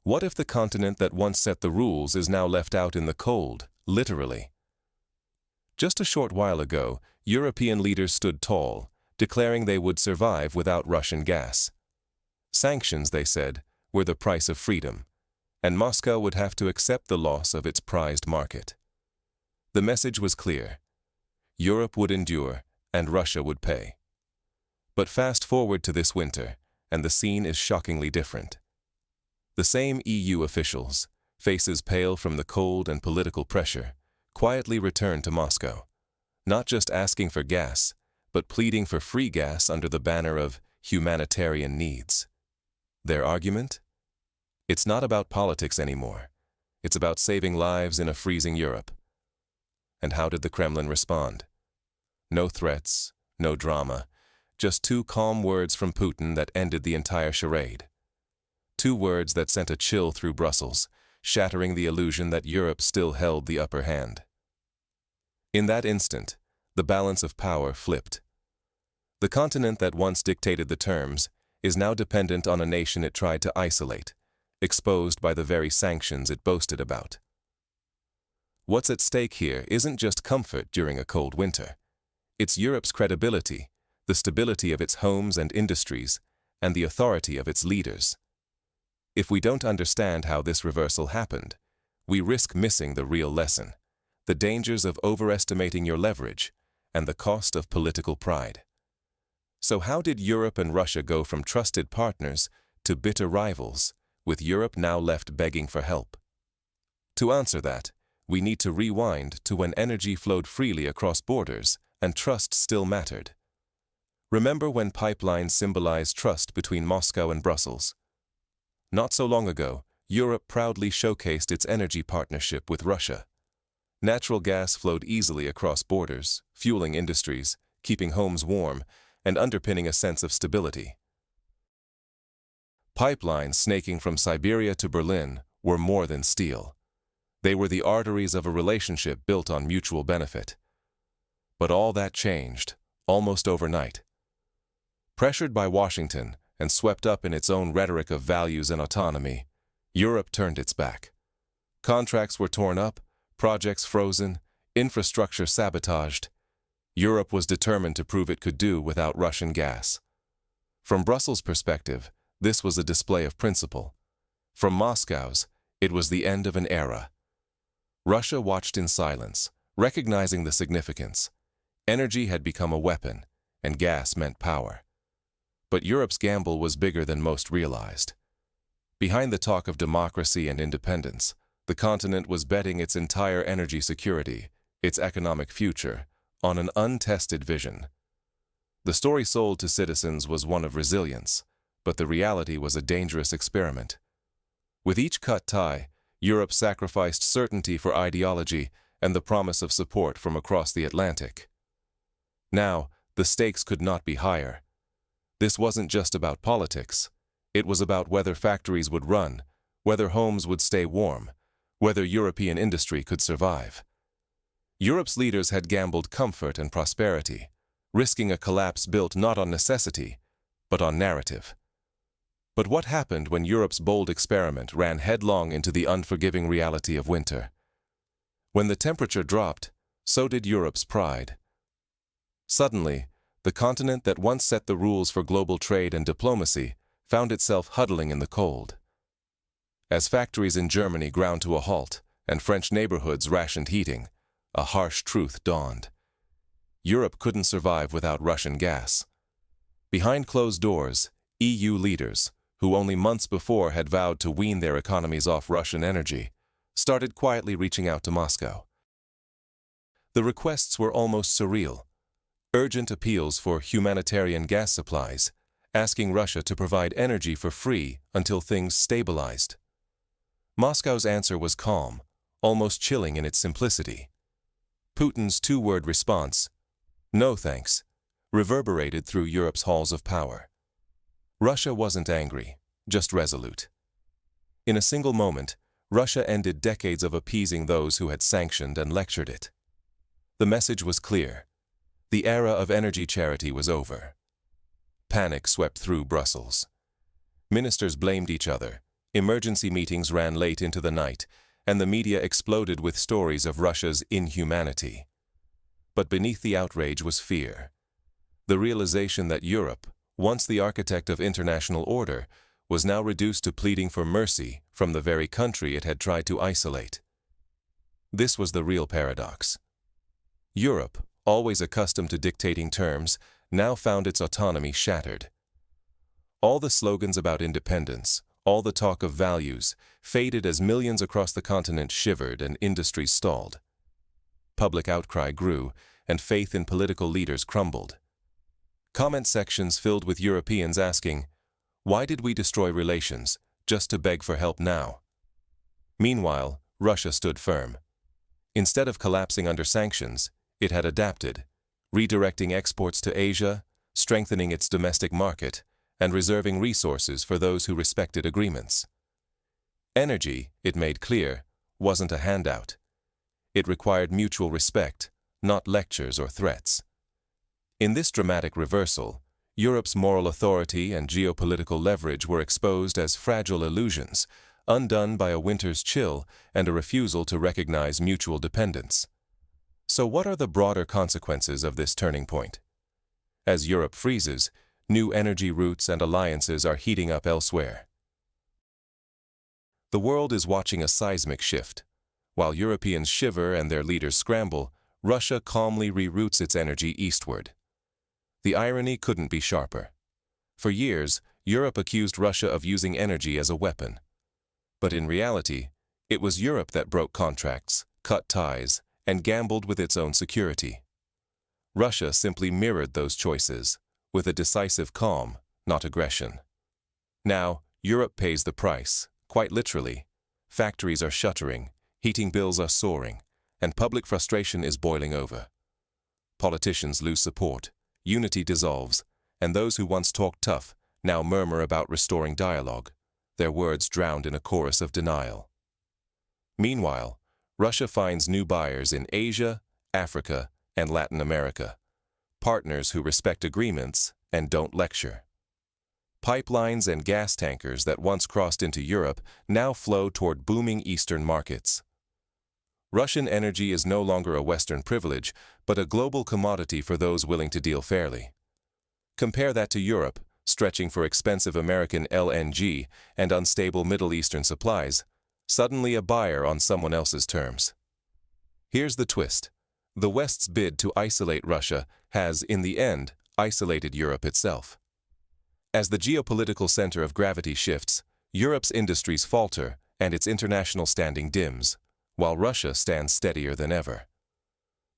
What if the continent that once set the rules is now left out in the cold, literally? Just a short while ago, European leaders stood tall, declaring they would survive without Russian gas. Sanctions, they said, were the price of freedom, and Moscow would have to accept the loss of its prized market. The message was clear. Europe would endure, and Russia would pay. But fast forward to this winter, and the scene is shockingly different. The same EU officials, faces pale from the cold and political pressure, quietly return to Moscow, not just asking for gas, but pleading for free gas under the banner of humanitarian needs. Their argument? It's not about politics anymore. It's about saving lives in a freezing Europe. And how did the Kremlin respond? No threats, no drama, just two calm words from Putin that ended the entire charade. Two words that sent a chill through Brussels, shattering the illusion that Europe still held the upper hand. In that instant, the balance of power flipped. The continent that once dictated the terms is now dependent on a nation it tried to isolate, exposed by the very sanctions it boasted about. What's at stake here isn't just comfort during a cold winter. It's Europe's credibility, the stability of its homes and industries, and the authority of its leaders. If we don't understand how this reversal happened, we risk missing the real lesson, the dangers of overestimating your leverage, and the cost of political pride. So how did Europe and Russia go from trusted partners to bitter rivals, with Europe now left begging for help? To answer that, we need to rewind to when energy flowed freely across borders and trust still mattered. Remember when pipelines symbolized trust between Moscow and Brussels? Not so long ago, Europe proudly showcased its energy partnership with Russia. Natural gas flowed easily across borders, fueling industries, keeping homes warm, and underpinning a sense of stability. Pipelines snaking from Siberia to Berlin were more than steel. They were the arteries of a relationship built on mutual benefit. But all that changed, almost overnight. Pressured by Washington and swept up in its own rhetoric of values and autonomy, Europe turned its back. Contracts were torn up, projects frozen, infrastructure sabotaged. Europe was determined to prove it could do without Russian gas. From Brussels' perspective, this was a display of principle. From Moscow's, it was the end of an era. Russia watched in silence, recognizing the significance. Energy had become a weapon, and gas meant power. But Europe's gamble was bigger than most realized. Behind the talk of democracy and independence, the continent was betting its entire energy security, its economic future, on an untested vision. The story sold to citizens was one of resilience, but the reality was a dangerous experiment. With each cut tie, Europe sacrificed certainty for ideology and the promise of support from across the Atlantic. Now, the stakes could not be higher. This wasn't just about politics. It was about whether factories would run, whether homes would stay warm, whether European industry could survive. Europe's leaders had gambled comfort and prosperity, risking a collapse built not on necessity, but on narrative. But what happened when Europe's bold experiment ran headlong into the unforgiving reality of winter? When the temperature dropped, so did Europe's pride. Suddenly, the continent that once set the rules for global trade and diplomacy found itself huddling in the cold. As factories in Germany ground to a halt and French neighborhoods rationed heating, a harsh truth dawned. Europe couldn't survive without Russian gas. Behind closed doors, EU leaders, who only months before had vowed to wean their economies off Russian energy, started quietly reaching out to Moscow. The requests were almost surreal. Urgent appeals for humanitarian gas supplies, asking Russia to provide energy for free until things stabilized. Moscow's answer was calm, almost chilling in its simplicity. Putin's two-word response, "No thanks," reverberated through Europe's halls of power. Russia wasn't angry, just resolute. In a single moment, Russia ended decades of appeasing those who had sanctioned and lectured it. The message was clear. The era of energy charity was over. Panic swept through Brussels. Ministers blamed each other, Emergency meetings ran late into the night, and the media exploded with stories of Russia's inhumanity. But beneath the outrage was fear. The realization that Europe, once the architect of international order, was now reduced to pleading for mercy from the very country it had tried to isolate. This was the real paradox. Europe, always accustomed to dictating terms, now found its autonomy shattered. All the slogans about independence, all the talk of values, faded as millions across the continent shivered and industries stalled. Public outcry grew, and faith in political leaders crumbled. Comment sections filled with Europeans asking, "Why did we destroy relations, just to beg for help now?" Meanwhile, Russia stood firm. Instead of collapsing under sanctions, it had adapted, redirecting exports to Asia, strengthening its domestic market, and reserving resources for those who respected agreements. Energy, it made clear, wasn't a handout. It required mutual respect, not lectures or threats. In this dramatic reversal, Europe's moral authority and geopolitical leverage were exposed as fragile illusions, undone by a winter's chill and a refusal to recognize mutual dependence. So what are the broader consequences of this turning point? As Europe freezes, new energy routes and alliances are heating up elsewhere. The world is watching a seismic shift. While Europeans shiver and their leaders scramble, Russia calmly reroutes its energy eastward. The irony couldn't be sharper. For years, Europe accused Russia of using energy as a weapon. But in reality, it was Europe that broke contracts, cut ties, and gambled with its own security. Russia simply mirrored those choices, with a decisive calm, not aggression. Now, Europe pays the price, quite literally. Factories are shuttering, heating bills are soaring, and public frustration is boiling over. Politicians lose support, unity dissolves, and those who once talked tough now murmur about restoring dialogue, their words drowned in a chorus of denial. Meanwhile, Russia finds new buyers in Asia, Africa, and Latin America, partners who respect agreements and don't lecture. Pipelines and gas tankers that once crossed into Europe now flow toward booming Eastern markets. Russian energy is no longer a Western privilege, but a global commodity for those willing to deal fairly. Compare that to Europe, stretching for expensive American LNG and unstable Middle Eastern supplies, suddenly a buyer on someone else's terms. Here's the twist. The West's bid to isolate Russia has, in the end, isolated Europe itself. As the geopolitical center of gravity shifts, Europe's industries falter and its international standing dims, while Russia stands steadier than ever.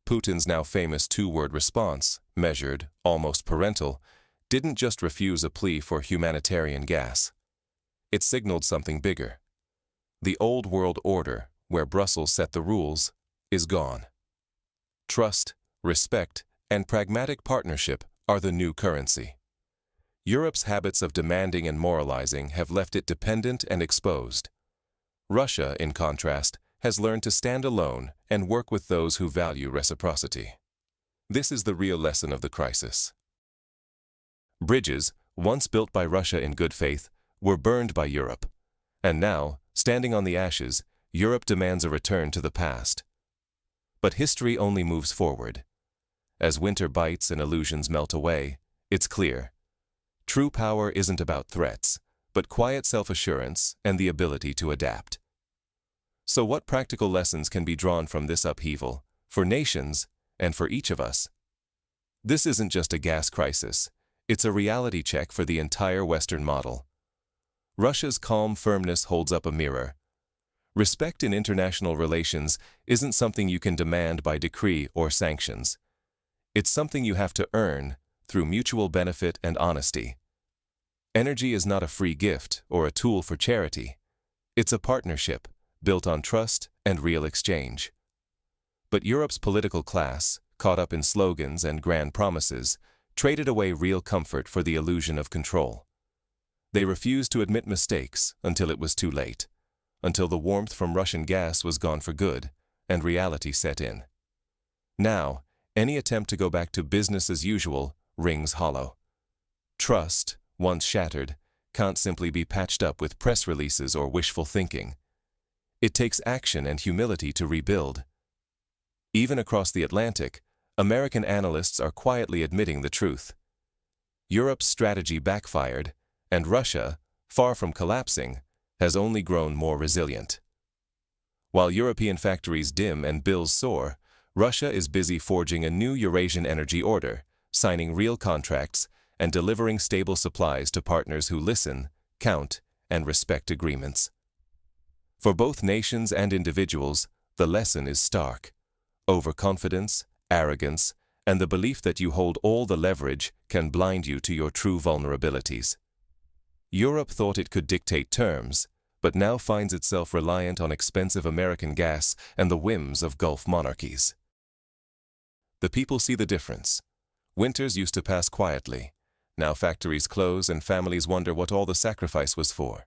Putin's now famous two-word response, measured, almost parental, didn't just refuse a plea for humanitarian gas. It signaled something bigger. The old world order, where Brussels set the rules, is gone. Trust, respect, and pragmatic partnership are the new currency. Europe's habits of demanding and moralizing have left it dependent and exposed. Russia, in contrast, has learned to stand alone and work with those who value reciprocity. This is the real lesson of the crisis. Bridges, once built by Russia in good faith, were burned by Europe. And now, standing on the ashes, Europe demands a return to the past. But history only moves forward. As winter bites and illusions melt away, it's clear. True power isn't about threats, but quiet self-assurance and the ability to adapt. So what practical lessons can be drawn from this upheaval, for nations and for each of us? This isn't just a gas crisis, it's a reality check for the entire Western model. Russia's calm firmness holds up a mirror. Respect in international relations isn't something you can demand by decree or sanctions. It's something you have to earn through mutual benefit and honesty. Energy is not a free gift or a tool for charity. It's a partnership built on trust and real exchange. But Europe's political class, caught up in slogans and grand promises, traded away real comfort for the illusion of control. They refused to admit mistakes until it was too late, until the warmth from Russian gas was gone for good and reality set in. Now, any attempt to go back to business as usual rings hollow. Trust, once shattered, can't simply be patched up with press releases or wishful thinking. It takes action and humility to rebuild. Even across the Atlantic, American analysts are quietly admitting the truth. Europe's strategy backfired, and Russia, far from collapsing, has only grown more resilient. While European factories dim and bills soar, Russia is busy forging a new Eurasian energy order, signing real contracts, and delivering stable supplies to partners who listen, count, and respect agreements. For both nations and individuals, the lesson is stark. Overconfidence, arrogance, and the belief that you hold all the leverage can blind you to your true vulnerabilities. Europe thought it could dictate terms, but now finds itself reliant on expensive American gas and the whims of Gulf monarchies. The people see the difference. Winters used to pass quietly. Now factories close and families wonder what all the sacrifice was for.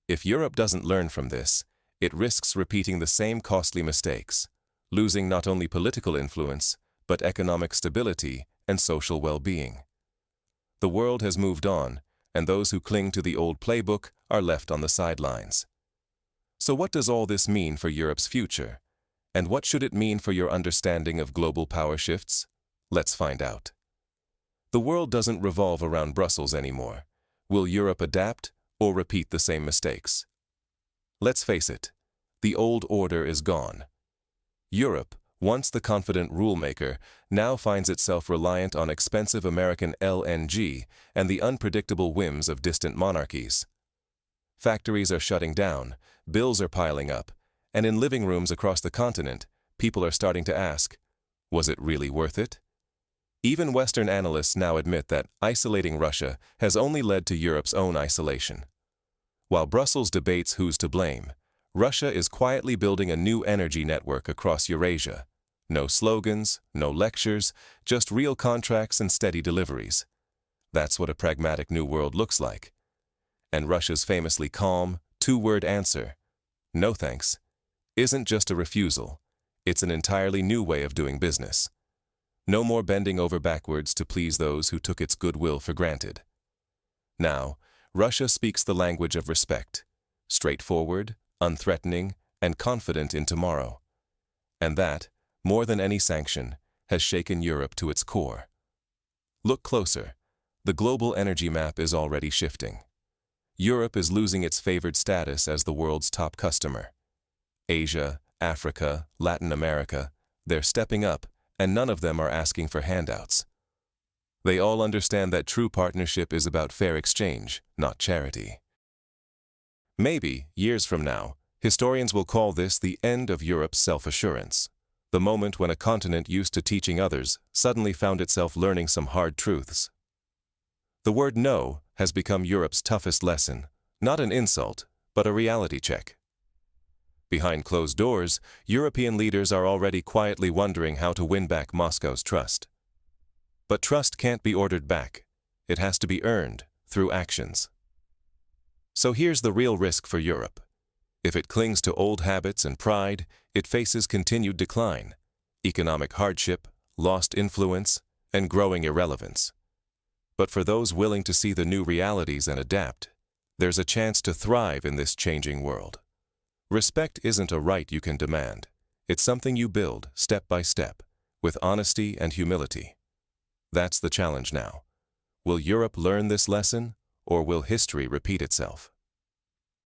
If Europe doesn't learn from this, it risks repeating the same costly mistakes, losing not only political influence, but economic stability and social well-being. The world has moved on, and those who cling to the old playbook are left on the sidelines. So what does all this mean for Europe's future? And what should it mean for your understanding of global power shifts? Let's find out. The world doesn't revolve around Brussels anymore. Will Europe adapt or repeat the same mistakes? Let's face it, the old order is gone. Europe, once the confident rule-maker, now finds itself reliant on expensive American LNG and the unpredictable whims of distant monarchies. Factories are shutting down, bills are piling up, and in living rooms across the continent, people are starting to ask, was it really worth it? Even Western analysts now admit that isolating Russia has only led to Europe's own isolation. While Brussels debates who's to blame, Russia is quietly building a new energy network across Eurasia. No slogans, no lectures, just real contracts and steady deliveries. That's what a pragmatic new world looks like. And Russia's famously calm, two-word answer, no thanks, isn't just a refusal. It's an entirely new way of doing business. No more bending over backwards to please those who took its goodwill for granted. Now, Russia speaks the language of respect, straightforward, unthreatening, and confident in tomorrow. And that, more than any sanction, has shaken Europe to its core. Look closer. The global energy map is already shifting. Europe is losing its favored status as the world's top customer. Asia, Africa, Latin America, they're stepping up, and none of them are asking for handouts. They all understand that true partnership is about fair exchange, not charity. Maybe, years from now, historians will call this the end of Europe's self-assurance, the moment when a continent used to teaching others suddenly found itself learning some hard truths. The word no has become Europe's toughest lesson, not an insult, but a reality check. Behind closed doors, European leaders are already quietly wondering how to win back Moscow's trust. But trust can't be ordered back. It has to be earned through actions. So here's the real risk for Europe. If it clings to old habits and pride, it faces continued decline, economic hardship, lost influence, and growing irrelevance. But for those willing to see the new realities and adapt, there's a chance to thrive in this changing world. Respect isn't a right you can demand. It's something you build step by step, with honesty and humility. That's the challenge now. Will Europe learn this lesson, or will history repeat itself?